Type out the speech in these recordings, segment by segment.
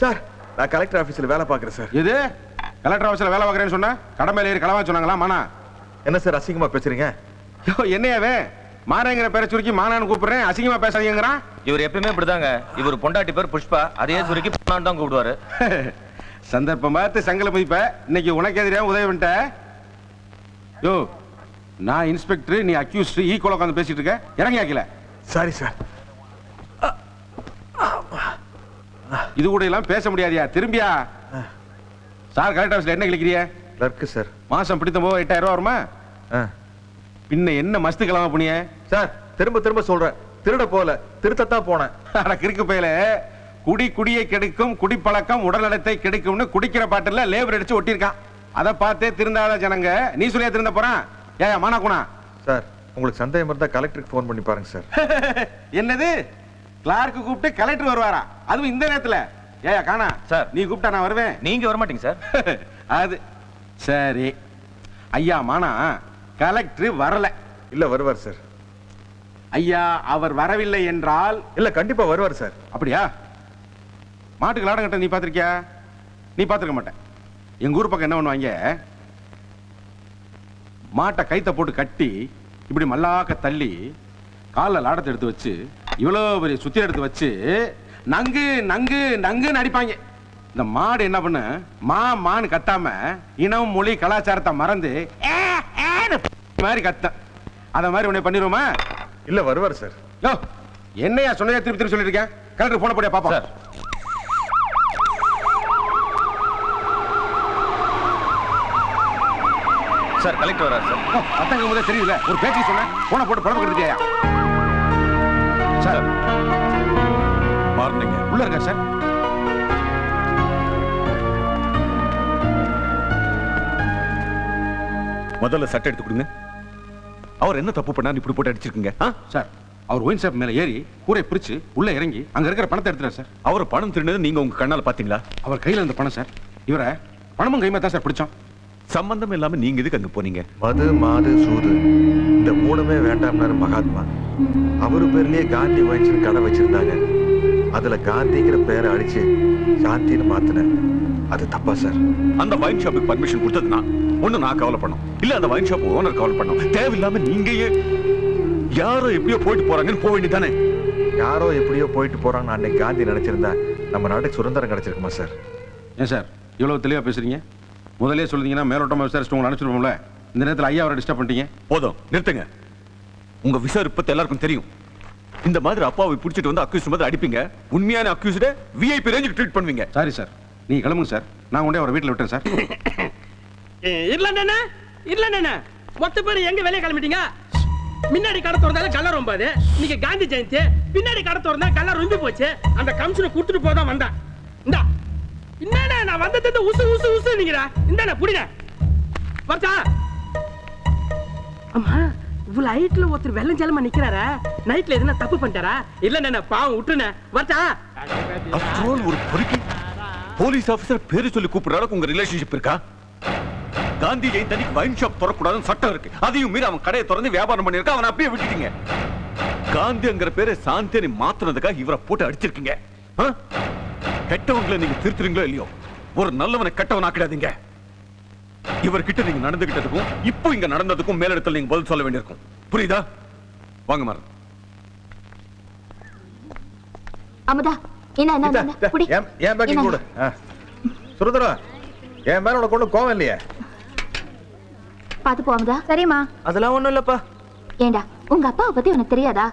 Sir நான் collector ஆபீஸ்ல வேலை பார்க்கறேன் சார். எது கலெக்டர் ஆபீஸ்ல வேலை பார்க்கறேன்னு சொன்னா கடமையில ஏறி களவா சொன்னாங்களா மானா? என்ன சார் அசிங்கமா பேசுறீங்க? யோ என்னையாவே மானங்கிற பேரை சுருக்கி மானான்னு கூப்பிடுறேன், அசிங்கமா பேசாதீங்கறான். இவர் எப்பவுமே இப்படிதாங்க. இவர் பொண்டாட்டி பேர் புஷ்பா, அதையே சுருக்கி பொண்டான்னு தான் கூப்பிடுவாரு. சந்தர்ப்பம் பார்த்து சங்கல போய்ப்ப. இன்னைக்கு உனக்கு எதிரே உதவி பண்ணிட்ட. யோ நான் இன்ஸ்பெக்டர், நீ அக்யூஸ்ட், ஈக்குவலா உட்காந்து பேசிட்டு இருக்க. இறங்கி ஆக்கல. Sorry sir. இது கூட எல்லாம் பேச முடியாதியா? திரும்பியா சார் கலெக்டர் ஆபீஸ்ல என்ன கிளிக்கிறிய? Clerk sir. மாசம் பிடித்த போது 8000 ரூபா வருமா? பின்ன என்ன மஸ்து கிளம்ப போனிய? சார் திரும்ப திரும்ப சொல்றேன், திருட போல திருத்தத்தான் போனேன். அட கிறுக்கு பையல, குடியை கெடுக்கும் குடிப்பழக்கம் உடல்நலத்தை கெடுக்கும்னு குடிக்கிற பாட்டுல லேபர் அடிச்சு ஒட்டியிருக்கான். அதை பார்த்தே திருந்தாத ஜனங்க நீ சொல்லியா திருந்த போறான்? ஏயா மானா குணா? சார் உங்களுக்கு சந்தேகம் இருந்தா கலெக்டருக்கு ஃபோன் பண்ணி பாருங்க சார். என்னது கிளார்க்கு கூப்பிட்டு கலெக்டர் வருவாரா? அதுவும் இந்த நேரத்துல? ஏயா காணா சார், நீ கூப்பிட்டா நான் வருவேன். நீங்க வர மாட்டீங்க சார். அது சரி. ஐயா மானா கலெக்டர் வரல. இல்ல வருவார் சார். ஐயா அவர் வரவில்லை என்றால்? இல்ல கண்டிப்பா வருவார் சார். அப்படியா? மாட்டுக்கு லாடம் கட்ட நீ பாத்திருக்கியா? நீ பாத்திருக்க மாட்டேன். எங்க ஊர் பக்கம் என்ன பண்ணுவாங்க, மாட்டை கைத்த போட்டு கட்டி இப்படி மல்லாக்க தள்ளி காலில் லாடத்தை எடுத்து வச்சு இவ்வளவு பெரிய சுத்தி எடுத்து வச்சு நங்கு நங்கு நங்குன்னு அடிப்பாங்க. இந்த மாடு என்ன பண்ணு, மான்னு கத்தாம இனம் மொழி கலாச்சாரத்தை மறந்து மாதிரி கத்த. அத மாதிரி உன்னை பண்ணிடுவோமா? இல்ல வருவார் சார். யோ என்னையா சொன்னதே திருப்பி திருப்பி சொல்லிட்டு இருக்கேன். கலெக்டர் போன போடியா பாப்பா. சார் கலெக்டர் வராரு சார். அத்தங்க முதல்ல தெரியல, ஒரு பேட்டி சொன்ன போன போட்டு படம் கொடுத்தியா? சார் மார்னிங் உள்ள இருக்கா சார்? முதல்ல சட்டை எடுத்து கொடுங்க. அவர் என்ன தப்பு பண்ணா இப்படி போட்டு அடிச்சிருக்கீங்க? சார் அவர் ஒயின் ஷாப் மேல ஏறி கூரை பிரிச்சு உள்ள இறங்கி அங்க இருக்கிற பணத்தை எடுத்துறாரு சார். அவர் பணம் திருடினது நீங்க உங்க கண்ணால பாத்தீங்களா? அவர் கையில இருந்த பணம் சார். இவரை பணமும் கைமா தான் சார் பிடிச்சோம். சம்பந்தம் இல்லாம நீங்க எதுக்கு அங்க போனீங்க? மது மாது சூது இந்த மூணுமே வேண்டாம்னாரு மகாத்மா. அவரு பேர்லயே காந்தி வைன்ஸ் கடை வச்சிருந்தாங்க. அதுல காந்திங்கிற பேரை அடிச்சு சாந்தின்னு மாத்தினேன். அது தப்பா சார்? அந்த வைன் ஷாப்புக்கு பர்மிஷன் கொடுத்ததுனா ஒண்ணு நான் கவலை பண்ணோம், இல்ல அந்த வைன் ஷாப் ஓனர் கவலை பண்ணோம். தேவையில்லாம நீங்க யாரோ எப்படியோ போயிட்டு போறாங்கன்னு போக வேண்டியதானே? யாரோ எப்படியோ போயிட்டு போறாங்கன்னு அன்னைக்கு காந்தி நினைச்சிருந்தா நம்ம நாட்டுக்கு சுதந்திரம் கிடைச்சிருக்குமா சார்? ஏன் சார் இவ்வளவு தெளிவா பேசுறீங்க? முதலே சொல்லிங்கன்னா மேலோட்டமா விசாரிச்சுட்டு உங்களை அனுப்பிச்சிருப்போம்ல. இந்த நேரத்தில் ஐயா அவரை டிஸ்டர்ப் பண்ணிட்டீங்க. போதும் நிறுத்துங்க. உங்க விசாரிப்பத்தை எல்லாருக்கும் தெரியும். இந்த மாதிரி அப்பாவை பிடிச்சிட்டு வந்து அக்யூஸ்ட் மாதிரி அடிப்பீங்க. உண்மையான அக்யூஸ்ட விஐபி ரேஞ்சுக்கு ட்ரீட் பண்ணுவீங்க. சாரி சார், நீங்க கிளம்புங்க சார். நான் கொண்டே அவரை வீட்டில் விட்டேன் சார். இல்ல மொத்த பேர் எங்க வெளியே கிளம்பிட்டீங்க? முன்னாடி கடை திறந்தாலும் கல்லர் ரொம்பாது. இன்னைக்கு காந்தி ஜெயந்தி, பின்னாடி கடை திறந்தா கல்லர் ரொம்பி போச்சு. அந்த கமிஷனை கொடுத்துட்டு போதான் வந்தேன். இந்தா என்னடா நான் வந்தது உசு உசு உசு நீங்கடா. இந்தானே புடிங்க வரச்சா. அம்மா இவ்வளவு ஹைட்ல ஒருத்தர் வெள்ளம் ஜலமா நிக்கிறாரா? நைட்ல எதுனா தப்பு பண்ணிட்டாரா? இல்ல பாவம் விட்டுனே வரச்சா. அப்ரோல் ஒரு பொறுக்கி போலீஸ் ஆபீசர் பேரு சொல்லி கூப்பிடுறாரு. உங்க ரிலேஷன்ஷிப் இருக்கா? காந்தி ஜெயந்தி அன்னைக்கு வைன் ஷாப் திறக்கூடாதுன்னு சட்டம் இருக்கு. அதையும் மீறி அவன் கடையை திறந்து வியாபாரம் பண்ணிருக்கா. அவனை அப்படியே விட்டுட்டீங்க. காந்திங்கிற பேரை சாந்தியனை மாத்துனதுக்காக இவரை போட்டு அடிச்சிருக்கீங்க. கெட்டவங்களை நீங்க திருத்துறீங்களோ இல்லையோ, ஒரு நல்லவனை கெட்டவன் ஆக்கிடாதீங்க. இவர்கிட்ட நீங்க நடந்துகிட்டதுக்கும் இப்போ இங்க நடந்ததுக்கும் மேலிடத்தில் நீங்க பதில் சொல்ல வேண்டியிருக்கும். புரியுதா? வாங்க மாறன். அமுதா என்ன புடி. ஏன் பேக்கி கூட சுரதரா என் மேல உனக்கு ஒன்றும் கோவம் இல்லையே? பாத்து போ அமுதா. சரிம்மா. அதெல்லாம் ஒண்ணும் இல்லப்பா. ஏண்டா உங்க அப்பாவை பத்தி உனக்கு தெரியாதா?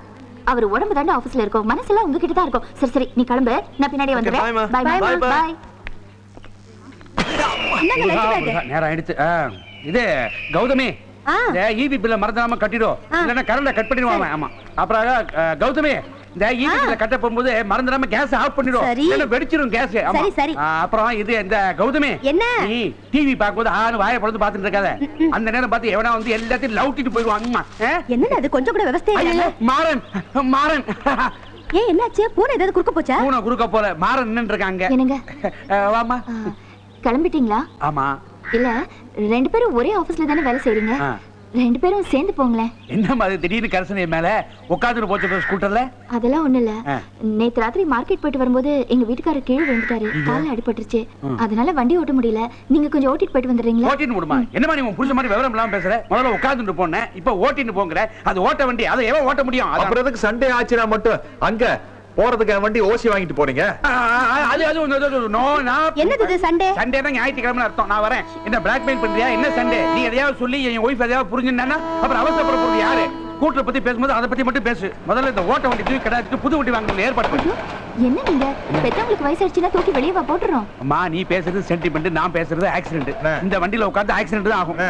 அவர் உடம்பு தாண்ட ஆபீஸ்ல இருக்கும், மனசெல்லாம் உங்ககிட்ட தான் இருக்கும். சரி சரி நீ கிளம்பு, நான் பின்னாடியே வந்துடுறேன். Bye bye bye. நேரம் ஆயிடுச்சு. இது கௌதமி இந்த ஈபி பில்ல மறந்துடாம கட்டிடும், இல்லன்னா கரண்ட கட் பண்ணிடுவாங்க. ஆமா அப்புறம் கௌதமி இந்த ஈபி பில்ல கட்ட போகும்போது மறந்துடாம கேஸ் ஆஃப் பண்ணிடும், இல்லன்னா வெடிச்சிரும் கேஸ். சரி சரி. அப்புறம் இது இந்த கௌதமி என்ன நீ டிவி பாக்கும்போது ஆறு வாயை படுத்து பாத்துட்டு இருக்காத. அந்த நேரம் பார்த்து எவனா வந்து எல்லாத்தையும் லவுட்டிட்டு போயிடுவாங்க. என்னது அது கொஞ்சம் கூட விவசாயம் இல்ல. மாறன் மாறன் ஏன் என்னாச்சு? பூனை ஏதாவது குறுக்க போச்சா? பூனை குறுக்க போல மாறன் நின்னு இருக்காங்க. என்னங்க வாமா. கிளம்பிட்டீங்களா? ஆமா. இல்ல ரெண்டு பேரும் ஒரே ஆபீஸ்ல தானே வேலை செய்றீங்க. ரெண்டு பேரும் சேர்ந்து போங்களேன். என்ன மாதிரி திடீர்னு கரசனை மேல உட்காந்துட்டு போச்சு ஸ்கூட்டர்ல? அதெல்லாம் ஒண்ணு இல்ல. ஆ. நேத்து ராத்திரி மார்க்கெட் போயிட்டு வரும்போது எங்க வீட்டுக்காரர் கீழே விழுந்துட்டாரு. கால்ல அடிபட்டுருச்சு. அதனால வண்டி ஓட்ட முடியல. நீங்க கொஞ்சம் ஓட்டிட்டு போயிட்டு வந்துடுறீங்களா? ஓட்டின்னு விடுமா? என்னமா நீ உன் புருஷ மாதிரி விவரம் இல்லாம பேசுற? முதல்ல உட்காந்துட்டு போனேன், இப்ப ஓட்டின்னு போங்கற. அது ஓட்ட வண்டி, அதை எவன் ஓட்ட முடியும்? அப்புறம் எதுக்கு சண்டே ஆச்சுனா மட்டும் அங்க போறதுக்கு வண்டி ஓசி வாங்கிட்டு போறீங்க? என்னது இது சண்டே? சண்டே தான் ஞாயிற்றுக்கிழமை அர்த்தம். நான் வரேன். என்ன பிளாக்மெயில் பண்றியா? என்ன சண்டே? நீ எதையாவது சொல்லி என் ஒய்ஃப் எதையாவது புரிஞ்சுன்னா அப்புறம் அவசரப்பட போறது யாரு? கூட்டரை பத்தி பேசும்போது அதை பத்தி மட்டும் பேசு. முதல்ல இந்த ஓட்ட வண்டி தூக்கி கிடையாது, புது வண்டி வாங்க ஏற்பாடு பண்ணு. என்ன நீங்க பெத்தவங்களுக்கு வயசாச்சுன்னா தூக்கி வெளியே வா போட்டுறோம். அம்மா நீ பேசுறது சென்டிமெண்ட், நான் பேசுறது ஆக்சிடென்ட். இந்த வண்டியில உட்கார்ந்து ஆக்சிடென்ட் தான் ஆகும்.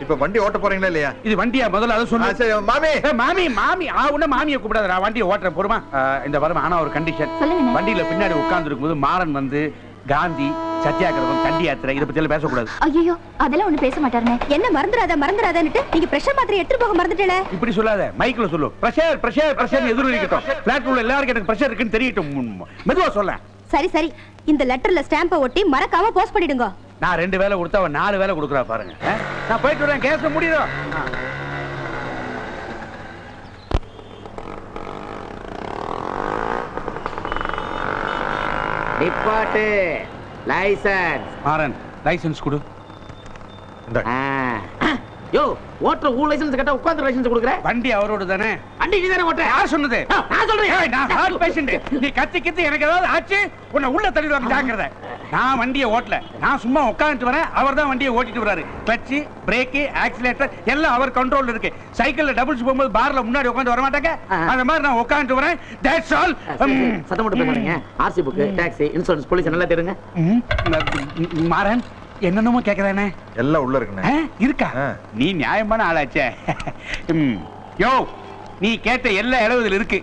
இப்ப வண்டி ஓட்ட போறீங்களா இல்லையா? இது வண்டியா? முதல்ல அதை சொல்லு. சரி மாமி. மாமி மாமி உன்ன மாமியை கூப்பிடாத, நான் வண்டியை ஓட்டுறேன் பொறுமா. இந்த வரும். ஆனா ஒரு கண்டிஷன். சொல்லுங்க. வண்டியில பின்னாடி உட்கார்ந்து இருக்கும்போது மாறன் வந்து காந்தி சத்தியாகிரகம் தண்டி யாத்திரை இதை பத்தி எல்லாம் பேசக்கூடாது. ஐயோ அதெல்லாம் ஒண்ணு பேச மாட்டாருனே. என்ன மறந்துடாதன்னுட்டு நீங்க பிரஷர் மாத்திரை எடுத்து போக மறந்துட்டீங்களே. இப்படி சொல்லாத, மைக்ல சொல்லு. பிரஷர் பிரஷர் பிரஷர் எதிர இருக்கட்டும். பிளாட் உள்ள எல்லாருக்கும் எனக்கு பிரஷர் இருக்குன்னு தெரியட்டும். மெதுவா சொல்ல. சரி சரி, இந்த லெட்டர்ல ஸ்டாம்பை ஒட்டி மறக்காம போஸ்ட் பண்ணிடுங்க. நான் 2 வேலை கொடுத்தா அவன் 4 வேலை கொடுக்குறா பாருங்க. நான் போயிட்டு வரேன், கேஸ் முடியும். Depart licence. மாறன் லைசென்ஸ் கொடு. யோ ஓட்டர் ஊ லைசன்ஸ் கேட்டா உட்கார்ந்து லைசன்ஸ் கொடுக்குற? வண்டி அவரோட தானே. வண்டி நீ தானே ஓட்ட? யார் சொன்னது? நான் சொல்றேன். ஏய், நான் ஹார்ட் பேஷண்ட். நீ கத்தி கத்தி எனக்கு ஏதாவது ஆச்சு உன்னை உள்ள தள்ளிடுவாங்க, ஜாக்கிரதை. நான் வண்டியை ஓட்டல, நான் சும்மா உட்கார்ந்துட்டு வரேன். அவர் தான் வண்டியை ஓட்டிட்டு வராரு. கிளட்ச், பிரேக், ஆக்சிலேட்டர் எல்லாம் அவர் கண்ட்ரோல்ல இருக்கு. சைக்கிள்ல டபுள்ஸ் போகும்போது பார்ல முன்னாடி உட்கார்ந்து வர மாட்டாங்க. அந்த மாதிரி நான் உட்கார்ந்துட்டு வரேன். That's all. சத்தம் போட்டு பேசாதீங்க. RC book, taxi, insurance, police நல்லா தெரியுங்க. மாறன் என்னென்னமோ கேக்குறானே. எல்லாம் உள்ள இருக்குண்ணே. இருக்கா? நீ நியாயமான ஆளாச்சே. யோ நீ கேட்ட எல்லா இளவுல இருக்கு.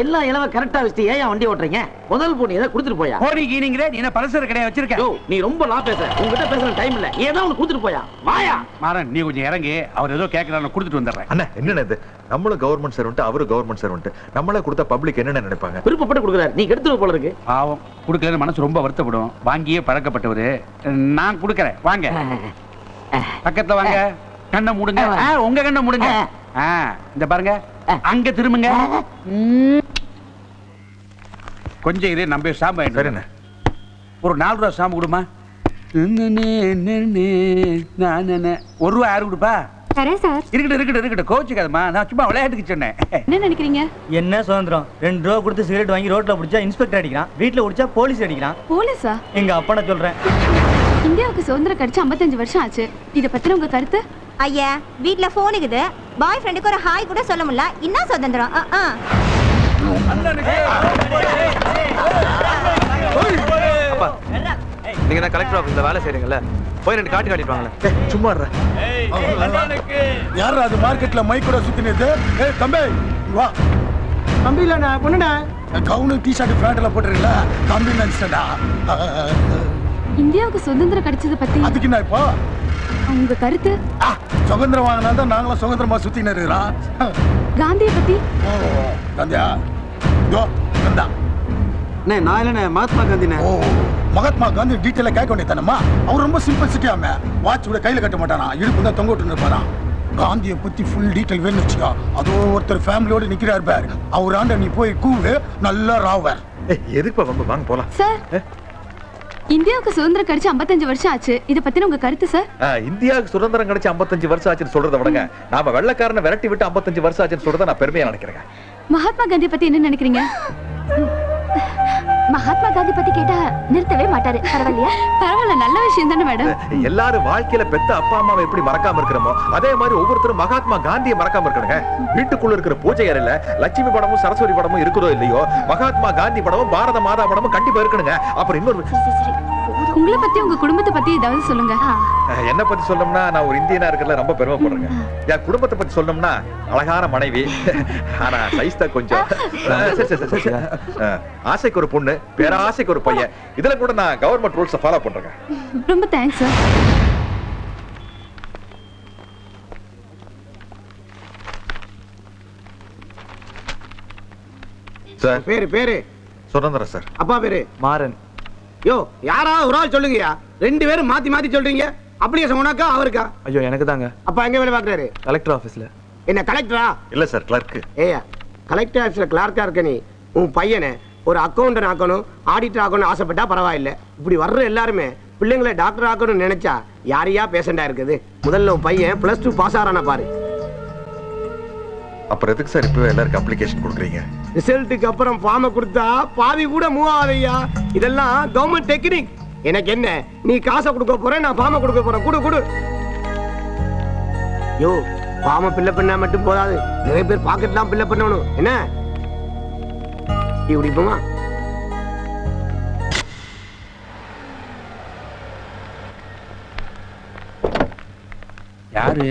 எல்லா இளவ கரெக்டா வச்சுட்டு ஏன் வண்டி ஓட்டுறீங்க? முதல் பொண்ணு ஏதோ கொடுத்துட்டு போயா? கோடி கீனிங்கற நீ என்ன பலசர கடையா வச்சிருக்க? யோ நீ ரொம்ப லா பேசுற. உன்கிட்ட பேசுற டைம் இல்ல. ஏதோ ஒன்னு கொடுத்துட்டு போயா? வாயா. மாறன் நீ கொஞ்சம் இறங்கி, அவர் ஏதோ கேக்குறானே கொடுத்துட்டு வந்துறேன். அண்ணா என்னன்னு இது? நம்மளும் கவர்மெண்ட் சர்வெண்ட், அவரு கவர்மெண்ட் சர்வெண்ட். நம்மளே கொடுத்தா பப்ளிக் என்னென்ன நினைப்பாங்க? விருப்பப்பட்டு கொடுக்குறாரு, நீ கெடுத்துட்டு போல இருக்கு. பாவம் கொடுக்கலன்னு மனசு ரொம்ப வருத்தப்படும். வாங்கியே பழக்கப்பட்டவரு. நான் கொடுக்கறேன், வாங்க. பக்கத்துல வாங்க. கண்ணை மூடுங்க. உங்க கண்ணை மூடுங்க. இந்த பாருங்க, அங்க திரும்புங்க. கொஞ்சம் இரு, நம்ப சாம்பு. சரிண்ணே. ஒரு 4 ரூபா சாம்பு கொடுமா. 1 ரூபா யாரு கொடுப்பா? தரேன் சார். இருக்கட்டும் கோச்சுக்காதம்மா, நான் சும்மா விளையாட்டுக்கு சொன்னேன். என்ன நினைக்கிறீங்க? என்ன சுதந்திரம்? 2 ரூபா கொடுத்து சிகரெட் வாங்கி ரோட்ல பிடிச்சா இன்ஸ்பெக்டர் அடிக்கிறான், வீட்ல பிடிச்சா போலீஸ் அடிக்கிறான். போலீஸா? எங்க அப்பனை சொல்றேன். இந்தியாவுக்கு சுதந்திரம் கிடைச்சு 55 வருஷம் ஆச்சு. இத பத்தின உங்க கருத்து? ஐயா வீட்ல போன் இருக்குது. பாய் ஃப்ரெண்டுக்கு ஒரு ஹாய் கூட சொல்ல முடியல. என்ன சுதந்திரம்? அப்பா நீங்க தான் கலெக்டர் ஆபீஸ்ல வேலை செய்றீங்கல்ல, போய் 2 காட்டி காட்டிடுவாங்களே. சும்மா யாரா அது மார்க்கெட்ல மைக் கூட சுத்தினது? ஏய் தம்பி வா. தம்பி இல்ல நான் பொண்ணுடா. கவுனு டி-ஷர்ட் ஃபிளாட்ல போட்டுறீல, தம்பி நினைச்சடா. இந்தியாவுக்கு சுதந்திரம் கிடைச்சது பத்தி அதுக்கு என்ன இப்போ உங்க கருத்து? சுதந்திரம் வாங்கினா தான் நாங்களும் சுதந்திரமா சுத்தின்னு இருக்கிறோம். காந்தியை பத்தி? ஓ காந்தியா? யோ கந்தா. நான் இல்லனே மகாத்மா காந்தினே. ஓ மகாத்மா காந்தி டீட்டெயிலா கேட்க வேண்டியதானம்மா. அவர் ரொம்ப சிம்பிள் சிட்டியாமே. வாட்ச் கூட கையில கட்ட மாட்டானா, இடுப்பு தான் தொங்க விட்டு இருப்பாராம். காந்தியை பத்தி ஃபுல் டீட்டெயில் வேணும்னு வச்சுக்கோ. அதோ ஒருத்தர் ஃபேமிலியோட நிக்கிறார் பாரு, அவர் ஆண்ட நீ போய் கூவு, நல்லா ராவர். எதுக்கு வாங்க போலாம். சார் இந்தியாவுக்கு சுதந்திரம் கிடைச்சு 55 வருஷம் ஆச்சு. இத பத்தின உங்க கருத்து சார்? இந்தியாவுக்கு சுதந்திரம் கிடைச்சு 55 வருஷம் ஆச்சுன்னு சொல்றத விடங்க, நாம வெள்ளக்காரனை விரட்டி விட்டு 55 வருஷம் ஆச்சுன்னு சொல்றத நான் பெருமையா நினைக்கிறேன். மகாத்மா காந்தி பத்தி என்ன நினைக்கிறீங்க? மகாத்மா காந்தி பத்தி கேட்டா நிறுத்தவே மாட்டாரு. பரவாயில்லையா? பரவாயில்ல, நல்ல விஷயம் தானே மேடம். எல்லாரும் வாழ்க்கையில பெத்த அப்பா அம்மாவை எப்படி மறக்காம இருக்கிறோமோ அதே மாதிரி ஒவ்வொருத்தரும் மகாத்மா காந்தியை மறக்காம இருக்கணுங்க. வீட்டுக்குள்ள இருக்கிற பூஜை அறையில லட்சுமி படமும் சரஸ்வதி படமும் இருக்கிறதோ இல்லையோ, மகாத்மா காந்தி படமும் பாரத மாதா படமும் கண்டிப்பா இருக்கணுங்க. அப்புறம் இன்னொரு உங்களை பத்தி உங்க குடும்பத்தை பத்தி ஏதாவது சொல்லுங்க. என்ன பத்தி சொல்லணும்னா, நான் ஒரு இந்தியனா இருக்கிறதுல ரொம்ப பெருமைப்படுறேங்க. என் குடும்பத்தை பத்தி சொல்லணும்னா அழகான மனைவி, ஆனா சைஸ் தான் கொஞ்சம். ஆசைக்கு ஒரு பொண்ணு, பேராசைக்கு ஒரு பையன். இதுல கூட நான் கவர்மெண்ட் ரூல்ஸ் ஃபாலோ பண்றேங்க. ரொம்ப தேங்க்ஸ் சார். சார் பேரு சுதந்திரம் சார். அப்பா பேரு மாறன். யோ யாரா ஒரு ஆள் சொல்லுங்கயா. 2 பேரும் மாத்தி மாத்தி சொல்றீங்க. அப்ளிகேஷன் உனக்கா அவருக்கா? ஐயோ எனக்கு தாங்க. அப்பா எங்க வேலை பார்க்கறாரு? கலெக்டர் ஆபீஸ்ல. என்ன கலெக்டரா? இல்ல சார், கிளர்க்கு. ஏயா கலெக்டர் ஆஃபீஸ்ல கிளார்க்கா இருக்க நீ உன் பையனை ஒரு அக்கௌண்டன்ட் ஆக்கணும், ஆடிட்டர் ஆக்கணும் ஆசைப்பட்டா பரவாயில்ல. இப்படி வர்ற எல்லாருமே பிள்ளைங்களை டாக்டர் ஆக்கணும்னு நினைச்சா யாரையா பேஷண்டா இருக்குது? முதல்ல உன் பையன் +2 பாஸ் ஆறானா பாரு. அப்புறம் எதுக்கு சார் இப்பவே எல்லாருக்கும் அப்ளிகேஷன் கொடுக்குறீங்க? ரிசல்ட்டுக்கு அப்புறம் ஃபார்மை கொடுத்தா பாதி கூட மூவ் ஆகுதையா. இதெல்லாம் கவர்மெண்ட் டெக்னிக். எனக்கு என்ன, நீ காசை கொடுக்க போற, நான் ஃபார்மை கொடுக்க போறேன். குடு குடு. யோ, ஃபார்மை ஃபில்அப் பண்ணா மட்டும் போதாது, நிறைய பேர் பாக்கெட்லாம் ஃபில்அப் பண்ணணும். என்ன இப்படி போமா? யாரு?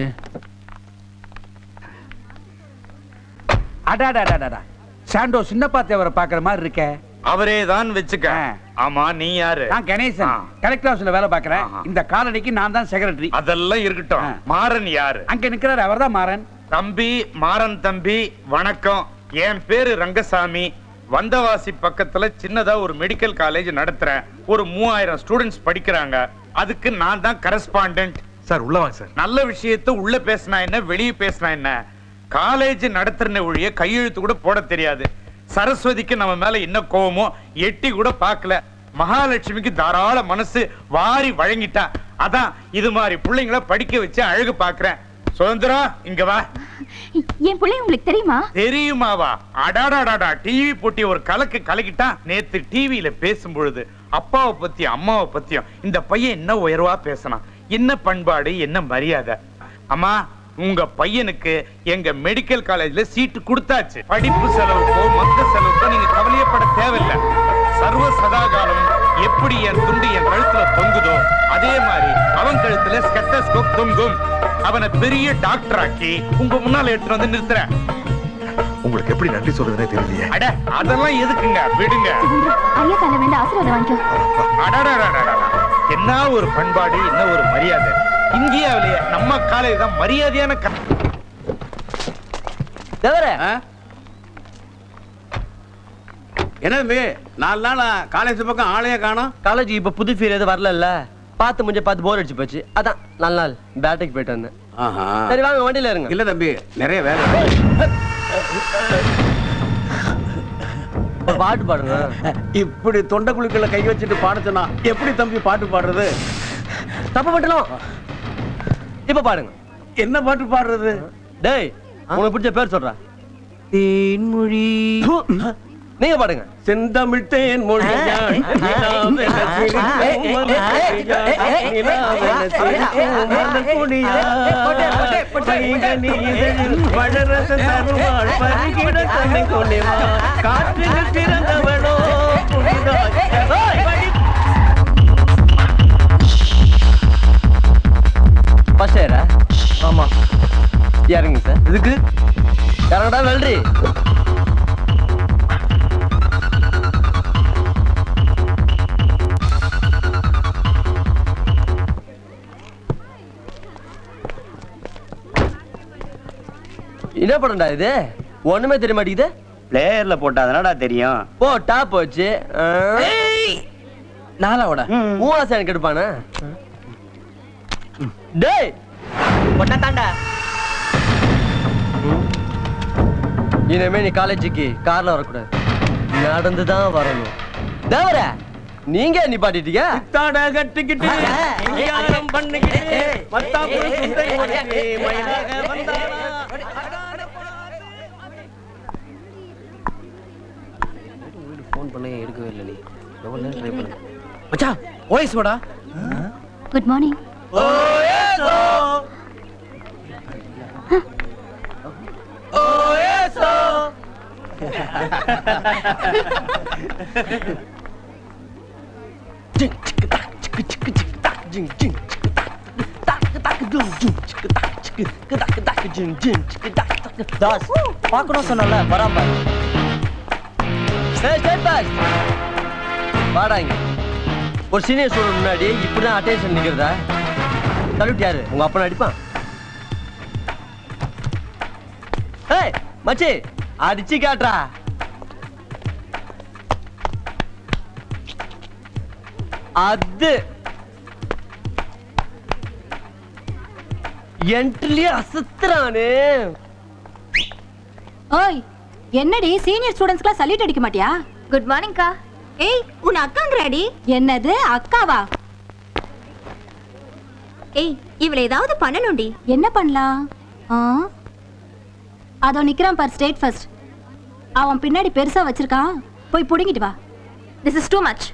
அடாடாடாடா, சாண்டோ சின்னப்பா தேவரை பாக்குற மாதிரி இருக்க. அவரே தான் வச்சுக்க. ஆமா, நீ யாரு? நான் கணேசன், கலெக்டர் ஆபீஸ்ல வேலை பாக்குறேன். இந்த காலனிக்கு நான் தான் செக்ரட்டரி. அதெல்லாம் இருக்கட்டும். மாறன் யாரு? அங்க நிக்கிறாரு, அவர்தான் மாறன். தம்பி, மாறன் தம்பி வணக்கம். என் பேரு ரங்கசாமி. வந்தவாசி பக்கத்துல சின்னதா ஒரு மெடிக்கல் காலேஜ் நடத்துறேன். ஒரு 3000 ஸ்டூடெண்ட்ஸ் படிக்கிறாங்க. அதுக்கு நான் தான் கரஸ்பாண்டன்ட். சார் உள்ள வாங்க சார். நல்ல விஷயத்தை உள்ள பேசினா என்ன, வெளியே பேசினா என்ன? காலேஜ் நடத்துற ஒழிய கையெழுத்து கூட போட தெரியாது. சரஸ்வதிக்கு நம்ம மேல என்ன கோவமோ எட்டி கூட பார்க்கல. மகாலட்சுமிக்கு தாராள மனசு, வாரி வழங்கிட்டா. அதான் இது மாதிரி பிள்ளைங்களை படிக்க வச்சு அழகு பாக்குறேன். சுதந்திரம், இங்க வா. என் பிள்ளை உங்களுக்கு தெரியுமா? தெரியுமாவா? அடாடாடாடா, டிவி போட்டி ஒரு கலக்கு கலக்கிட்டா. நேத்து டிவியில பேசும் பொழுது அப்பாவை பத்தி அம்மாவை பத்தியும் இந்த பையன் என்ன உயர்வா பேசணும், என்ன பண்பாடு, என்ன மரியாதை. அம்மா, உங்க பையனுக்கு எங்க மெடிக்கல் காலேஜ்ல சீட்டு கொடுத்தாச்சு. படிப்பு செலவுக்கோ மொத்த செலவுக்கோ நீங்க கவலையப்பட தேவையில்லை. சர்வ சதாகாலம் எப்படி என் துண்டு என் கழுத்துல தொங்குதோ அதே மாதிரி அவன் கழுத்துல ஸ்டெத்தஸ்கோப் தொங்கும். அவனை பெரிய டாக்டர் ஆக்கி உங்க முன்னால எடுத்து வந்து நிறுத்துறேன். உங்களுக்கு எப்படி நன்றி சொல்றதுனே தெரியலையே. அட, அதெல்லாம் எதுக்குங்க, விடுங்க. ஐயா கால வேண்ட ஆசீர்வாதம் வாங்கிக்கோ. அடடடடடடா, என்ன ஒரு பண்பாடு, என்ன ஒரு மரியாதை. இந்தியாவிலேயே நம்ம காலேஜ் தான் மரியாதையான என்னது 4 நாளா காலேஜ் பக்கம் ஆளையே காணோம். காலேஜ் இப்ப புது ஃபீல் எதுவும் வரல. பார்த்து முடிஞ்ச பார்த்து போர் அடிச்சு போச்சு. அதான் 4 நாள் பேட்டைக்கு போயிட்டு வந்தேன். சரி வாங்க, வண்டியில இருங்க. இல்ல தம்பி, நிறைய வேலை. பாட்டு பாடுங்க. இப்படி தொண்டை குழுக்களை கை வச்சுட்டு பாட சொன்னா எப்படி தம்பி பாட்டு பாடுறது? தப்பு மட்டும். இப்ப பாடுங்க. என்ன பாட்டு பாடுறது? டேய், உனக்கு பிடிச்ச பேர் சொல்ற. தேன்மொழி. நீங்க பாடுங்க. செந்தமிழ் தேன்மொழி. ஆமா, இறங்குங்க சார். இதுக்கு இறங்கடா வெல்றி. என்ன படம்டா இது? ஒண்ணுமே தெரிய மாட்டேங்குது. பிளேயர்ல போட்டாதனடா தெரியும். போட்டா போச்சு. நாளாவோட மூவாசை எனக்கு எடுப்பானே. டேய் பொட்டா தாண்டா. இனிமே நீ காலேஜுக்கு கார்ல வரக்கூடாது, நடந்துதான் வரணும். தேவர, நீங்க நிப்பாட்டிட்டீங்க. கட்டிக்கிட்டு பண்ணிக்கிட்டு போன் பண்ண எடுக்கவே இல்லை. நீ எவ்வளவு நேரம் ட்ரை பண்ண? மச்சான், ஓஎஸ் வாடா. Good morning. தாஸ் பார்க்கணும் சொன்னல, வராம வாடாங்க. ஒரு சீனியர் ஸ்டூடெண்ட் முன்னாடி இப்படிதான் அட்டென்ஷன் நிக்கிறதா? சல்யூட் யாரு? உங்க அப்பா அடிப்பான். ஏய் மச்சி, அடிச்சு காட்டுறா. அது என்ட்ரிலே அசத்துறானே. ஓய் என்னடி சீனியர் ஸ்டூடண்ட்ஸ்க்குலாம் சல்யூட் அடிக்க மாட்டியா? குட் மார்னிங் கா. ஏய் உன் அக்காங்கறாடி. என்னது அக்காவா? ஏய் இவள ஏதாவது பண்ணணும்டி. என்ன பண்ணலாம்? அதோ நிக்கிறான் பார் ஸ்டேட் ஃபர்ஸ்ட். அவன் பின்னாடி பெருசா வச்சிருக்கான், போய் புடிங்கிட்டு வா. This is too much.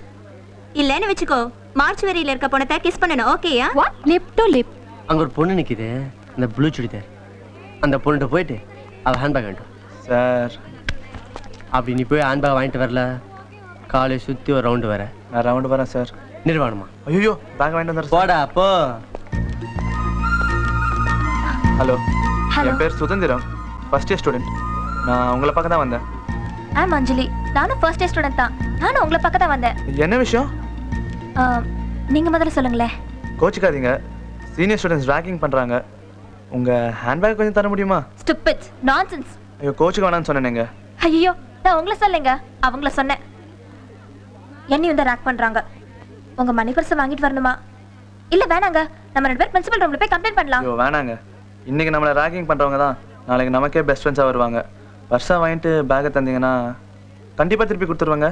இல்லன்னு வெச்சுக்கோ, மார்ச் வெரியில இருக்க பொண்ணை கிஸ் பண்ணனும். ஓகேயா? வாட்? Lip to lip. அங்க ஒரு பொண்ணு நிக்குது, அந்த ப்ளூ சுடிதார். அந்த பொண்ணுகிட்ட போயிட்டு அவ ஹேண்ட்பேக் வாங்கிட்டு சார். அப்படி நீ போய் ஹேண்ட்பேக் வாங்கிட்டு வரல, காலேஜ் சுத்தி ஒரு ரவுண்டு வர. நான் ரவுண்டு வரேன் சார். நிர்வாணமா? ஐயோ பேக் வாங்கிட்டு வந்துடுறேன். போடா போ. Hello, hello. என் பேர் சுதந்திரம், ஃபர்ஸ்ட் இயர் ஸ்டூடெண்ட். நான் உங்களை பார்க்க தான் வந்தேன். ஐம் அஞ்சலி. நானும் ஃபர்ஸ்ட் இயர் ஸ்டூடண்ட் தான். நானும் உங்களை பார்க்க தான் வந்தேன். என்ன விஷயம்? நீங்க முதல்ல சொல்லுங்களேன். கோச்சிக்காதீங்க, சீனியர் ஸ்டூடெண்ட்ஸ் ரேக்கிங் பண்ணுறாங்க. உங்கள் ஹேண்ட்பேக் கொஞ்சம் தர முடியுமா? Stupid nonsense. ஐயோ கோச்சுக்கு வேணான்னு சொன்னேங்க. ஐயோ நான் உங்களை சொல்லலைங்க, அவங்கள சொன்னேன். என்னையும் வந்து ரேக் பண்றாங்க. உங்க மணி பர்ஸ் வாங்கிட்டு வரணுமா? இல்ல வேணாங்க, நம்ம ரெண்டு பேர் பிரின்சிபல் ரூம்ல போய் கம்ப்ளைண்ட் பண்ணலாம். ஐயோ வேணாங்க, இன்னைக்கு நம்மளை ரேக்கிங் பண்ணுறவங்க தான் நாளைக்கு நமக்கே பெஸ்ட் ஃப்ரெண்ட்ஸாக வருவாங்க. பர்ஸாக வாங்கிட்டு பேக்கை தந்தீங்கன்னா கண்டிப்பாக திருப்பி கொடுத்துருவாங்க.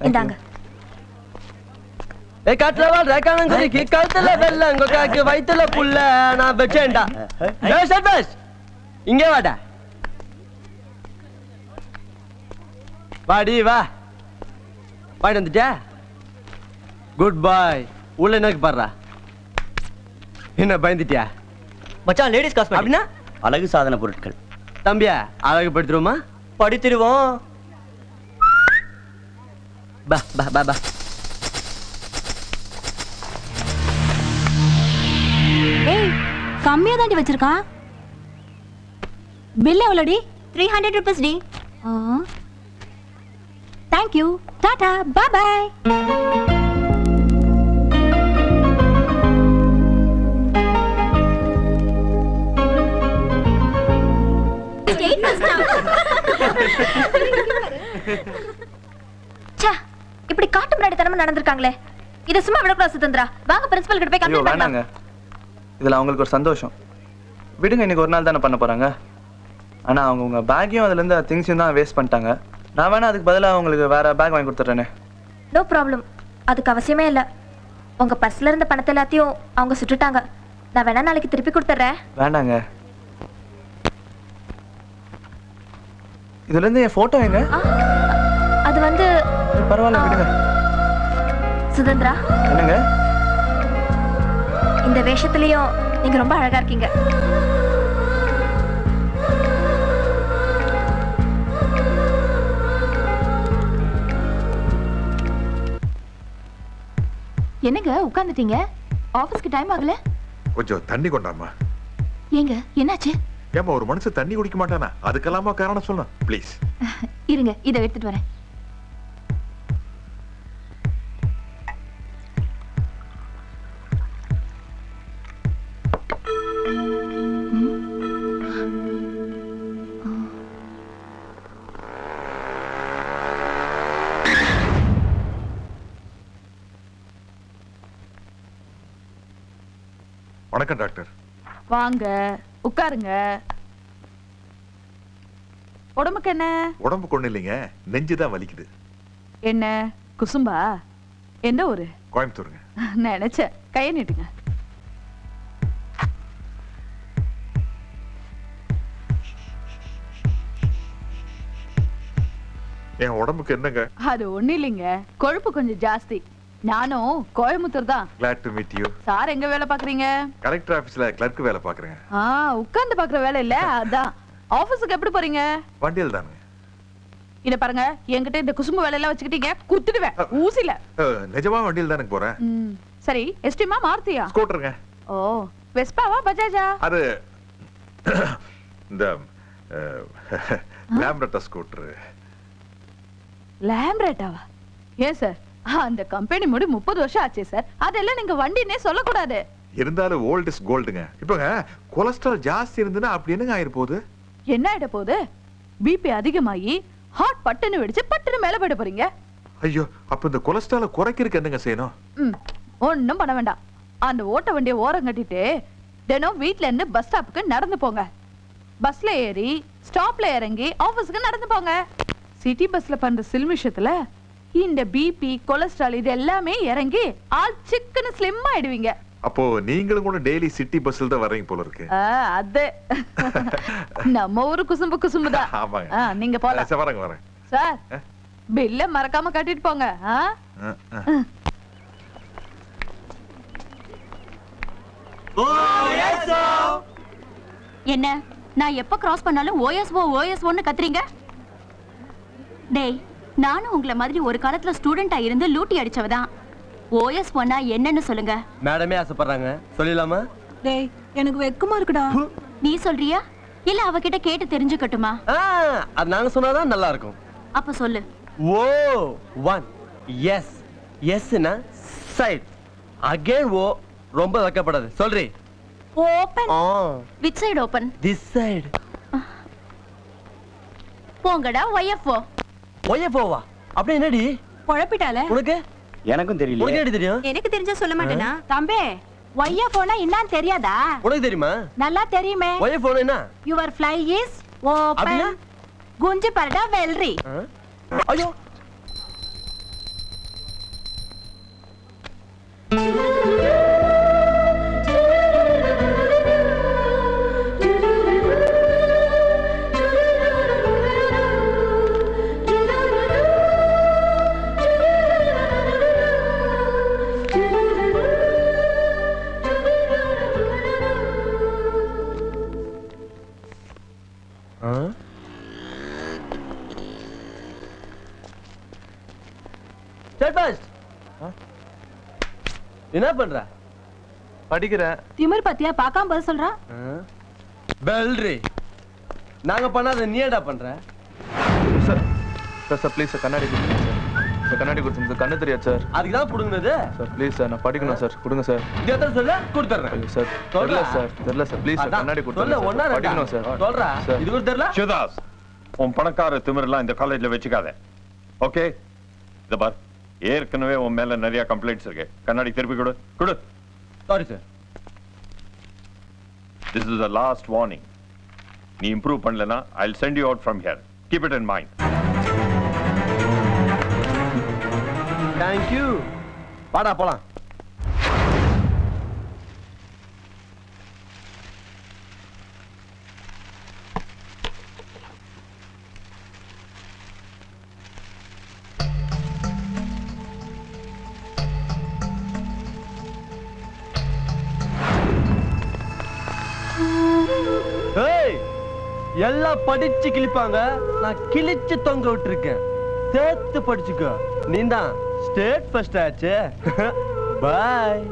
இந்தாங்க. ஏ காட்லவா ரேக்கானங்கரிக்கு கழுத்துல வெள்ளங்க காக்கு வயித்துல புள்ள நான் வெச்சேன்டா. ஏய் சர்பஸ் இங்கே வாடா. வாடி வா. வாடி வந்துட்டா. குட் பாய். உள்ள எனக்கு பாறா. என்ன பயந்துட்டியா? மச்சான் லேடிஸ் காஸ்மெட்டிக். அப்படினா அழகு சாதன பொருட்கள். தம்பியா அழகு படுத்துருமா? படித்திருவோம். பா பா பா பா. ஏய் கம்மியா தாண்டி வச்சிருக்கான். பில் எவ்வளோடி? 300 rupees டி. Thank you. Tata bye bye. இப்படி காட்டு முன்னாடி தரமா நடந்துருக்காங்களே, இத சும்மா விடக்கூடாது சுதந்திரா. வாங்க பிரின்சிபல் கிட்ட போய் ஐயோ கம்ப்ளைண்ட் வேணாங்க, பண்ணலாம். இதில் அவங்களுக்கு ஒரு சந்தோஷம். விடுங்க, இன்னைக்கு ஒரு நாள் தானே பண்ண போகிறாங்க. ஆனால் அவங்க உங்கள் பேக்கையும் அதுலேருந்து திங்ஸையும் தான் வேஸ்ட் பண்ணிட்டாங்க. நான் வேணா அதுக்கு பதிலாக அவங்களுக்கு வேறு பேக் வாங்கி கொடுத்துட்றேனே. நோ ப்ராப்ளம், அதுக்கு அவசியமே இல்லை. உங்க பர்ஸ்ல இருந்த பணத்தை எல்லாத்தையும் அவங்க சுட்டுட்டாங்க. நான் வேணா நாளைக்கு திருப்பி கொடுத்துட்றேன். வேண்டாங்க, இதுலேருந்து என் ஃபோட்டோ எங்க? அது வந்து பரவாயில்ல விடுங்க. சுதந்திரா என்னங்க இந்த வேஷத்துலயும் நீங்க ரொம்ப அழகா இருக்கீங்க. என்னங்க உட்கார்ந்துட்டீங்க? ஆபீஸ்க்கு டைம் ஆகல? கொஞ்சம் தண்ணி கொண்டாமா. ஏங்க என்னாச்சு? ஏமா ஒரு மனுஷன் தண்ணி குடிக்க மாட்டானா? அதுக்கெல்லாமா காரணம் சொல்லணும் ப்ளீஸ். இருங்க இதை எடுத்துட்டு வரேன். வணக்கம் டாக்டர். வாங்க உட்காருங்க. உடம்புக்கு என்ன? உடம்பு கொண்டு இல்லைங்க, நெஞ்சுதான் வலிக்குது. என்ன குசும்பா? என்ன ஊரு? கோயம்புத்தூருங்க. நினைச்சேன். கையை நீட்டுங்க. என் உடம்புக்கு என்னங்க? அது ஒண்ணு இல்லைங்க, கொழுப்பு கொஞ்சம் ஜாஸ்தி. நானும் கோயம்புத்தூர் தான். Glad to meet you. Sir எங்க வேலை பாக்குறீங்க? கலெக்டர் ஆபீஸ்ல கிளர்க் வேலை பாக்குறேங்க. உட்கார்ந்து பாக்குற வேலை இல்ல, அதான். ஆபீஸ்க்கு எப்படி போறீங்க? வண்டியில் தானுங்க. இத பாருங்க, என்கிட்ட இந்த குசும்பு வேலை எல்லாம் வச்சுக்கிட்டீங்க குத்துடுவேன் ஊசில. நிஜமா வண்டியில் தானுங்க போறேன். சரி, எஸ்டிமா மாருதியா? ஸ்கூட்டருங்க. ஓ, வெஸ்பாவா பஜாஜா? அது இந்த லேம்ப்ரெட்டா ஸ்கூட்டர். லேம்ப்ரெட்டாவா? ஏன் சார், அந்த கம்பெனி முடி 30 வருஷம் ஆச்சு சார். அதெல்லாம் நீங்க வண்டினே சொல்லக்கூடாது. இருந்தாலும் ஓல்ட் இஸ் கோல்டுங்க. இப்போங்க கொலஸ்ட்ரால் ஜாஸ்தி இருந்துன்னா அப்படி என்னங்க ஆயிர போகுது? என்ன ஆயிட போகுது? பிபி அதிகமாகி ஹார்ட் பட்டுன்னு வெடிச்சு பட்டுன்னு மேல போயிட போறீங்க. ஐயோ, அப்ப இந்த கொலஸ்ட்ரால குறைக்கிறதுக்கு என்னங்க செய்யணும்? ஒண்ணும் பண்ண வேண்டாம். அந்த ஓட்ட வண்டியை ஓரம் கட்டிட்டு தினம் வீட்ல இருந்து பஸ் ஸ்டாப்புக்கு நடந்து போங்க. பஸ்ல ஏறி ஸ்டாப்ல இறங்கி ஆபீஸ்க்கு நடந்து போங்க. சிட்டி பஸ்ல பண்ற சில்மிஷத்துல இந்த பிபி கொலஸ்ட்ரால் இது எல்லாமே இறங்கி ஆள் சிக்கன ஸ்லிம் ஆயிடுவீங்க. அப்போ நீங்களும் கூட டெய்லி சிட்டி பஸ்ல தான் வர்றீங்க போல இருக்கு. அது நம்ம ஊரு குசும்பு குசும்புதான். ஆமாங்க. நீங்க போலாம். சரி, வரேங்க வரேன் சார் பில்ல மறக்காம கட்டிட்டு போங்க. என்ன நான் எப்ப கிராஸ் பண்ணாலும் ஓஎஸ்ஓன்னு கத்துறீங்க? டேய், நானும் உங்களை மாதிரி ஒரு காலத்துல ஸ்டூடெண்டா இருந்து லூட்டி அடிச்சவதான். ஓஎஸ்ஓன்னா என்னன்னு சொல்லுங்க. மேடமே ஆசைப்படுறாங்க, சொல்லிடலாமா? டேய், எனக்கு வெக்கமா இருக்குடா. நீ சொல்றியா இல்ல அவகிட்ட கேட்டு தெரிஞ்சுக்கட்டுமா? அது நாங்க சொன்னாதான் நல்லா இருக்கும். அப்ப சொல்லு. ஓ ஒன் எஸ் எஸ்னா சைடு, அகைன் ஓ ரொம்ப வைக்கப்படாது. சொல்றி. Open. Which side open? This side. போங்கடா ஒய்எஃப்ஓ. ஒய்எஃப்ஓவா? அப்படி என்னடி குழப்பிட்டால? உனக்கு? எனக்கும் தெரியல. உனக்கு எப்படி தெரியும்? எனக்கு தெரிஞ்சா சொல்ல மாட்டேனா? தம்பி, ஒய்எஃப்ஓனா என்னன்னு தெரியாதா? உனக்கு தெரியுமா? நல்லா தெரியுமே. ஒய்எஃப்ஓ என்ன? Your fly is open. அப்படினா? குஞ்சு பரடா வெல்ரி. ஐயோ, என்ன பண்ற? படிக்கிறேன். திமிர் பத்தியா பார்க்காம பதில் சொல்றான். பெல்ரி, நாங்க பண்ணாத நீ ஏடா பண்ற? சார் சார் ப்ளீஸ் சார், கண்ணாடி கொடுங்க சார். கண்ணாடி கொடுங்க. கண்ணு தெரியாது சார். அதுக்கு தான் புடுங்குனது. சார் ப்ளீஸ் சார், நான் படிக்கணும் சார். கொடுங்க சார். இது எத்தனை சொல்ல கொடுத்துறேன். சார் தெரியல சார், தெரியல சார். ப்ளீஸ் சார், கண்ணாடி சொல்ல. கொடுங்க. ஒண்ணா படிக்கணும் சார். சொல்றா. இது கூட தெரியல. சிவதாஸ், உன் பணக்கார திமிரெல்லாம் இந்த காலேஜ்ல வச்சுக்காத. ஓகே, இத பார், ஏற்கனவே உன் மேல நிறைய கம்ப்ளைண்ட்ஸ் இருக்கு. கண்ணாடி திருப்பி கொடு. கொடு. Sorry sir. This is the last warning. நீ இம்ப்ரூவ் பண்ணலனா I'll send you out from here. Keep it in mind. Thank you. வாடா போலாம். எல்லாம் படிச்சு கிழிப்பாங்க, நான் கிழிச்சு தொங்க விட்டுருக்கேன். சேர்த்து படிச்சுக்கோ. நீ தான் ஸ்டேட் ஃபர்ஸ்ட் ஆச்சு. பாய்.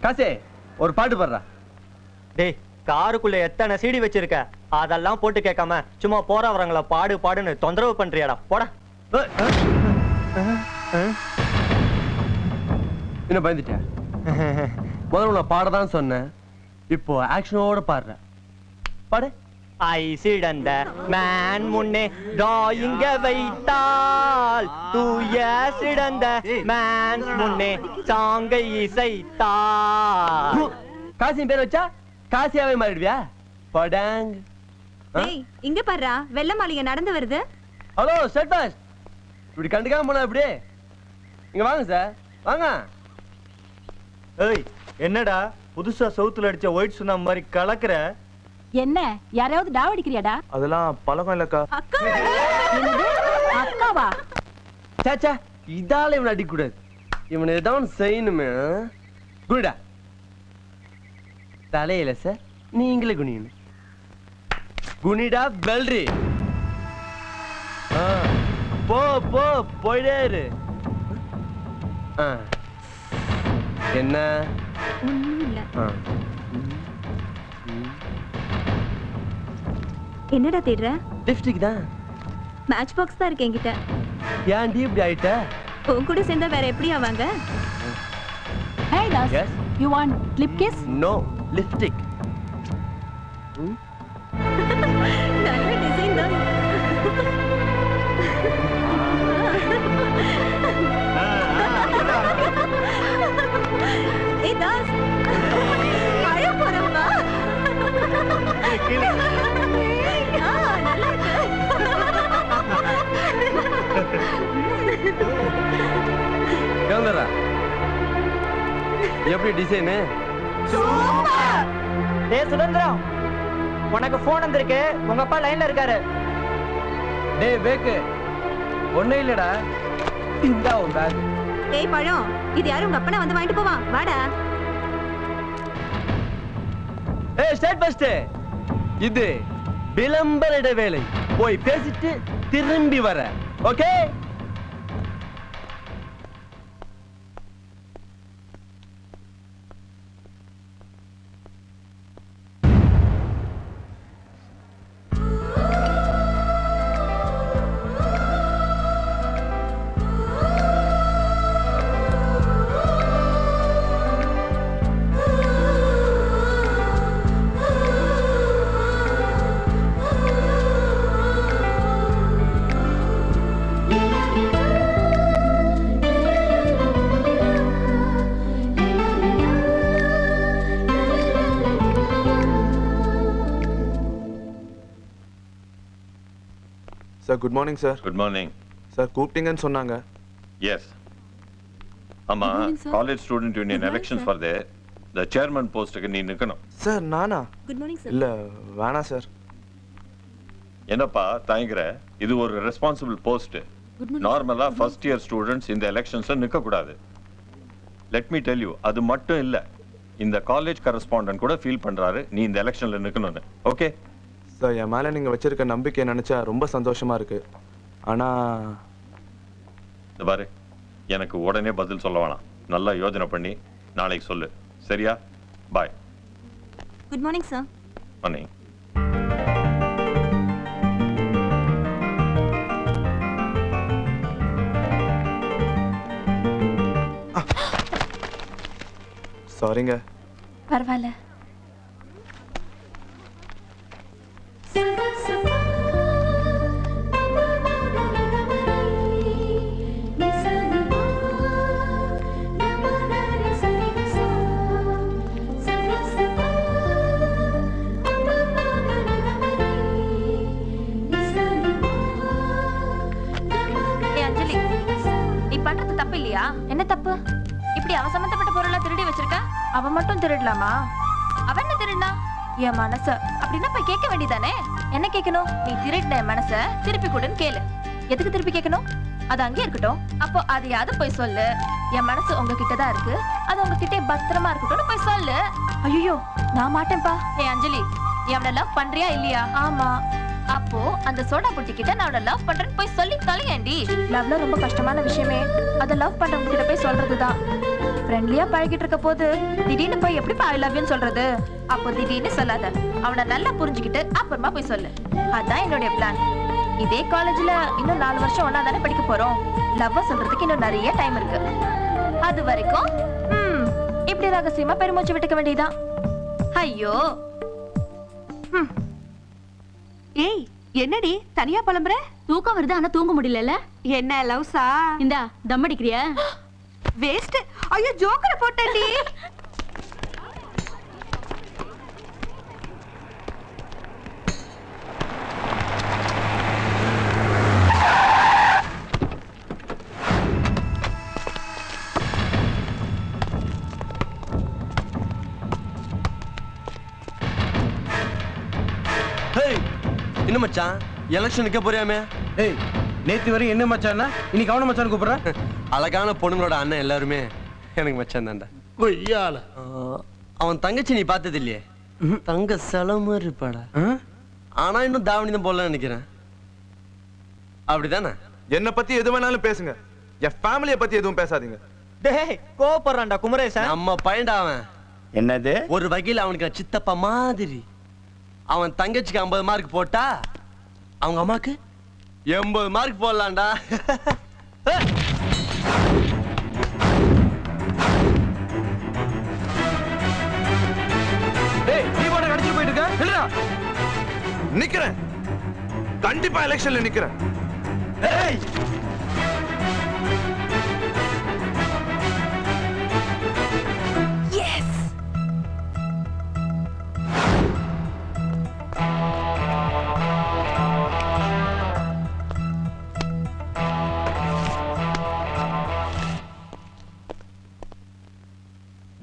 காசே, ஒரு பாட்டு பாடுறா. டேய், காருக்குள்ள எத்தனை சீடி வச்சிருக்க? அதெல்லாம் போட்டு கேட்காம சும்மா போறவரங்கள பாடு பாடுன்னு தொந்தரவு பண்றியாடா? போடா. என்ன பயந்துட்டேன்? முதல்ல நான் பாடதான் சொன்னேன், இப்போ ஆக்ஷனோட பாடுற. பாடு. ஐசிடந்த மேன் முன்னே டிராயிங்க வைத்தால், தூயசிடந்த மேன் முன்னே சாங்கை இசைத்தால். காசியின் பேர் வச்சா காசியாவே மாறிடுவியா? படாங். இங்க பாருடா, வெள்ள மாளிகை நடந்து வருது. ஹலோ ஸ்டேட், இப்படி கண்டுக்காம போனா இப்படி. இங்க வாங்க சார், வாங்க. ஏய், என்னடா புதுசா சவுத்துல அடிச்ச ஒயிட் சுண்ணா மாதிரி கலக்குற? என்ன, யாரையாவது டாவடிக்கிறியாடா? அதெல்லாம் பழக்கம் இல்லக்கா. அக்கா? அக்காவா? சாச்சா, இதால இவனை அடிக்க கூடாது. இவனை ஏதாவது செய்யணுமே. குடிடா. தலையில சார், நீங்களே குனியணும். குனிடா பெல்ரி. போ போ, போயிடே இரு. என்ன? ஒண்ணும் இல்ல. என்னடா தேடுற? லிப்ஸ்டிக் தான். மேட்ச் பாக்ஸ் தான் இருக்கு என்கிட்ட. ஏன்டி இப்படி ஆயிட்ட? உன் கூட சேர்ந்தா வேற எப்படி ஆவாங்க? Hey, Das. Yes. You want lip kiss? No, lipstick. நல்ல டிசைன் தான். ஏய் தாஸ், அழ போறவா? நல்லா கேளுடா. எப்படி டிசைனு? டேய் சுதந்திரம், உனக்கு போன் வந்திருக்கு. உங்க அப்பா லைன்ல இருக்காரு. டேய் பேக்கு, ஒண்ணே இல்லடா. இந்தா உன் பேக். ஏய் பழம், இது யாரும் உங்க அப்பனா வந்து வாங்கிட்டு போவா? வாடா. ஏய் ஸ்டேட் ஃபர்ஸ்ட். இது விளம்பர இடைவேளை. போய் பேசிட்டு திரும்பி வர. Okay? Sir good morning sir. Good morning. Sir கூப்பிட்டீங்கன்னு சொன்னாங்க. எஸ். ஆமா, காலேஜ் ஸ்டூடெண்ட் யூனியன் எலெக்ஷன்ஸ் வருது. த சேர்மன் போஸ்ட்டுக்கு நீ நிக்கணும். சார் நானா? Good morning sir. இல்ல வேணாம் சார். என்னப்பா தயங்குற? இது ஒரு ரெஸ்பான்சிபிள் போஸ்ட். நார்மலா ஃபர்ஸ்ட் இயர் ஸ்டூடெண்ட்ஸ் இந்த எலெக்ஷன்ஸ்ல நிக்க கூடாது. லெட் மீ டெல் யூ, அது மட்டும் இல்ல, இந்த காலேஜ் கரஸ்பாண்டன்ட் கூட ஃபீல் பண்றாரு நீ இந்த எலெக்ஷன்ல நிக்கணும்னு. ஓகே சார், என் மேல நீங்க வச்சிருக்க நம்பிக்கை நினைச்சா ரொம்ப சந்தோஷமா இருக்கு. ஆனா இந்த பாரு, எனக்கு உடனே பதில் சொல்ல வேணாம். நல்லா யோசனை பண்ணி நாளைக்கு சொல்லு. சரியா? Bye. Good morning sir. Morning. சாரிங்க. பரவாயில்ல. என்ன தப்பு? இப்படி அவ சம்பந்தப்பட்ட பொருளெல்லாம் திருடி வச்சிருக்க? அவன் மட்டும் திருடலாமா? அவன் என்ன திருடனா? என் மனச. அப்படின்னா போய் கேட்க வேண்டியதானே? என்ன கேட்கணும்? நீ திருடின என் மனச திருப்பி கொடுன்னு கேளு. எதுக்கு திருப்பி கேட்கணும்? அது அங்கே இருக்கட்டும். அப்போ அதையாவது போய் சொல்லு. என் மனசு உங்ககிட்ட தான் இருக்கு, அது உங்ககிட்ட பத்திரமா இருக்கட்டும்னு போய் சொல்லு. ஐயோ, நான் மாட்டேன்பா. ஏய் அஞ்சலி, நீ அவனை லவ் பண்றியா இல்லையா? ஆமா. அப்போ அந்த சோடா புட்டி கிட்ட நான் அவனை லவ் பண்றேன்னு போய் சொல்லி தொலையேண்டி. லவ்ல ரொம்ப கஷ்டமான விஷயமே அத லவ் பண்றவங்க கிட்ட போய் சொல்றதுதான். ஃப்ரெண்ட்லியா பழகிட்டு இருக்க போது திடீர்னு போய் எப்படி ஐ லவ் யூன்னு சொல்றது? அப்போ திடீர்னு சொல்லாத, அவனை நல்லா புரிஞ்சுக்கிட்டு அப்புறமா போய் சொல்லு. அதான் என்னுடைய பிளான். இதே காலேஜ்ல இன்னும் 4 வருஷம் ஒன்னா தானே படிக்க போறோம். லவ்வ சொல்றதுக்கு இன்னும் நிறைய டைம் இருக்கு. அது வரைக்கும் இப்படி ரகசியமா பெருமூச்சு விட்டுக்க வேண்டியதான். ஐயோ. ஏய், என்னடி தனியா புலம்புற? தூக்கம் வருது ஆனா தூங்க முடியல. என்ன லவ்ஸா? இந்தா தம் அடிக்கிறியா? வேஸ்ட். ஐயோ, ஜோக்கரை போட்டேன்டி. என்ன மச்சான், எலெக்ஷனுக்கு போறியாமே? ஏய், நேத்து வரையும் என்ன மச்சான்னா இன்னைக்கு அவன மச்சான் கூப்பிடுற? அழகான பொண்ணுங்களோட அண்ணன் எல்லாருமே எனக்கு மச்சான் தான்டா. கொய்யால அவன் தங்கச்சி நீ பார்த்தது இல்லையே? தங்க செலவு இருப்பாடா. ஆனா இன்னும் தாவணி தான் போடலன்னு நினைக்கிறேன். அப்படிதானே? என்ன பத்தி எது வேணாலும் பேசுங்க, என் ஃபேமிலியை பத்தி எதுவும் பேசாதீங்க. டேய் கோபப்படுறான்டா குமரேசன். நம்ம பையன்டா அவன். என்னது? ஒரு வகையில் அவனுக்கு நான் சித்தப்பா மாதிரி. அவன் தங்கச்சிக்கு 50 மார்க் போட்டா அவங்க அம்மாக்கு 80 மார்க் போடலாம்டா. டேய் நீ போட அடிச்சு போயிட்டு இருக்க இல்லடா. நிக்கிறேன், கண்டிப்பா எலெக்ஷன்ல நிக்கிறேன். ஏய்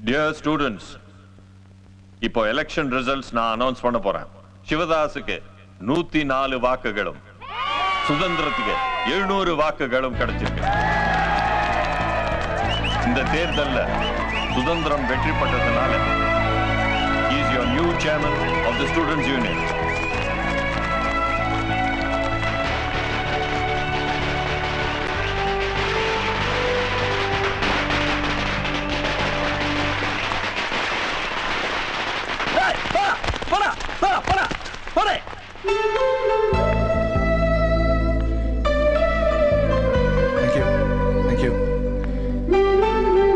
டியர் ஸ்டூடெண்ட்ஸ், இப்போ எலெக்ஷன் ரிசல்ட்ஸ் நான் அனௌன்ஸ் பண்ண போறேன். சிவதாஸுக்கு 104 வாக்குகளும் சுதந்திரத்துக்கு 700 வாக்குகளும் கிடைச்சிருக்கு. இந்த தேர்தல்ல சுதந்திரம் வெற்றி பெற்றதுனால is your new chairman of the students union.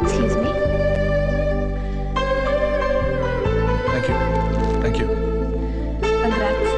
Excuse me. Congrats.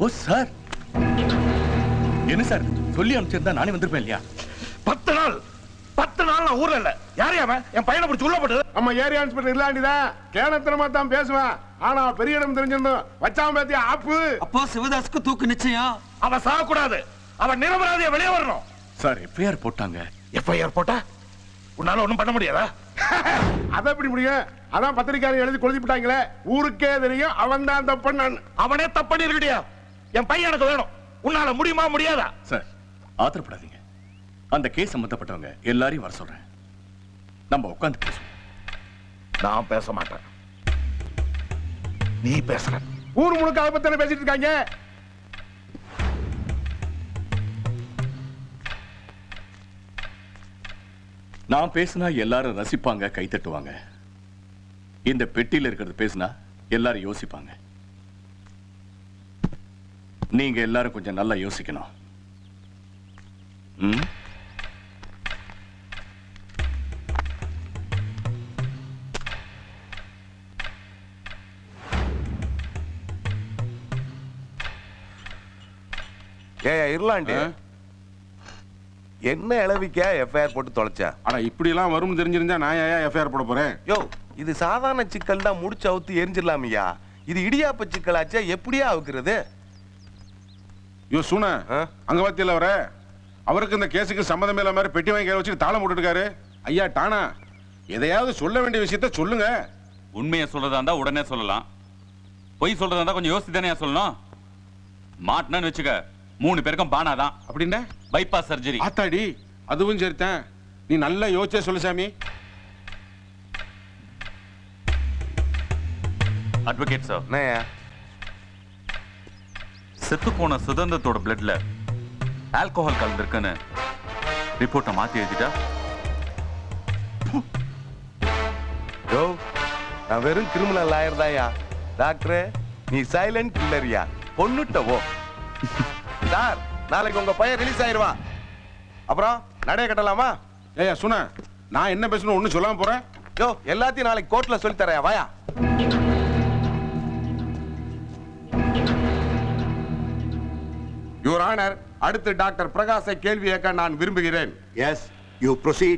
ஓ சார், என்ன சார் சொல்லி அனுப்பிச்சிருந்தா நானே வந்திருப்பேன் இல்லையா? 10 நாள் நான் ஊர்ல இல்ல. யாரையாம என் பையனை பிடிச்சி உள்ள போட்டது? நம்ம ஏரியா இன்ஸ்பெக்டர் இல்லாண்டிதான் கேனத்தனமா தான் பேசுவேன். ஆனா பெரிய இடம் தெரிஞ்சிருந்தோம் வச்சாம பேத்திய ஆப்பு. அப்போ சிவதாஸ்க்கு தூக்கு நிச்சயம். அவன் சாகக்கூடாது, அவன் நிரபராதியா வெளியே வரணும். சார் எஃப்ஐஆர் போட்டாங்க. எஃப்ஐஆர் போட்டா உன்னால ஒண்ணும் பண்ண முடியாதா? அத எப்படி முடியும்? அதான் பத்திரிக்கையாளர் எழுதி கொளுத்தி விட்டாங்களே, ஊருக்கே தெரியும் அவன் தான் தப்பு. அவனே தப்பு இருக்கடியா? என் பையன் எனக்கு வேணும். உன்னால முடியுமா முடியாதா? சார் ஆத்திரப்படாதீங்க. அந்த கேஸ் சம்பந்தப்பட்டவங்க எல்லாரையும் வர சொல்றேன். நம்ம உட்கார்ந்து பேசுவோம். நான் பேச மாட்டேன். நீ பேசுற. ஊர் முழுக்க அதை பத்தி பேசிட்டு இருக்காங்க. நான் பேசினா எல்லாரும் ரசிப்பாங்க, கை தட்டுவாங்க. இந்த பெட்டியில இருக்கிறது பேசினா எல்லாரும் யோசிப்பாங்க. நீங்க எல்லாரும் கொஞ்சம் நல்லா யோசிக்கணும். ம்? இருளாண்டி என்ன இளவிக்க எஃப்ஐஆர் போட்டு தொலைச்சா? ஆனா இப்படி எல்லாம் வரும்னு தெரிஞ்சிருந்தா நான் ஏன் எஃப்ஐஆர் போட போறேன்? யோ, இது சாதாரண சிக்கல் தான், முடிச்சு அவுத்து எரிஞ்சிடலாமையா. இது இடியாப்ப சிக்கலாச்சா, எப்படியா அவுக்குறது? யோ சூன, அங்க பாத்தியில அவர அவருக்கு இந்த கேஸுக்கு சம்மந்தம் இல்லாம மாதிரி பெட்டி வாங்கி கையில வச்சுட்டு தாளம் போட்டுருக்காரு. ஐயா டானா, எதையாவது சொல்ல வேண்டிய விஷயத்த சொல்லுங்க. உண்மையை சொல்றதா இருந்தா உடனே சொல்லலாம். பொய் சொல்றதா இருந்தா கொஞ்சம் யோசிச்சு தானே சொல்லணும். மாட்டினு வச்சுக்க, 3 பேருக்கும் பானாதான். அப்படின்னா பைபாஸ் சர்ஜரி. ஆத்தாடி, அதுவும் சரிதான். நீ நல்லா யோசிச்சே சொல்லு சாமி. அட்வொகேட் சார், என்னய்யா? செத்து போன சுதந்திரத்தோட பிளட்ல ஆல்கோஹால் கலந்துருக்குன்னு ரிப்போர்ட்டை மாத்தி எழுதிட்டா? யோ, நான் வெறும் கிரிமினல் லாயர் தான்யா. டாக்டர், நீ சைலண்ட் கில்லரியா, பொண்ணுட்டவோ. சார், நாளைக்கு உங்க பையன் ரிலீஸ் ஆயிருவா. அப்புறம் நடைய கட்டலாமா? ஏயா சுன, நான் என்ன பேசணும் ஒண்ணு சொல்லாம போறேன். யோ, எல்லாத்தையும் நாளைக்கு கோர்ட்ல சொல்லி தரையா, வாயா. யுவர் ஆனர், அடுத்து டாக்டர் பிரகாஷை கேள்வி கேட்க நான் விரும்புகிறேன். Yes, you proceed.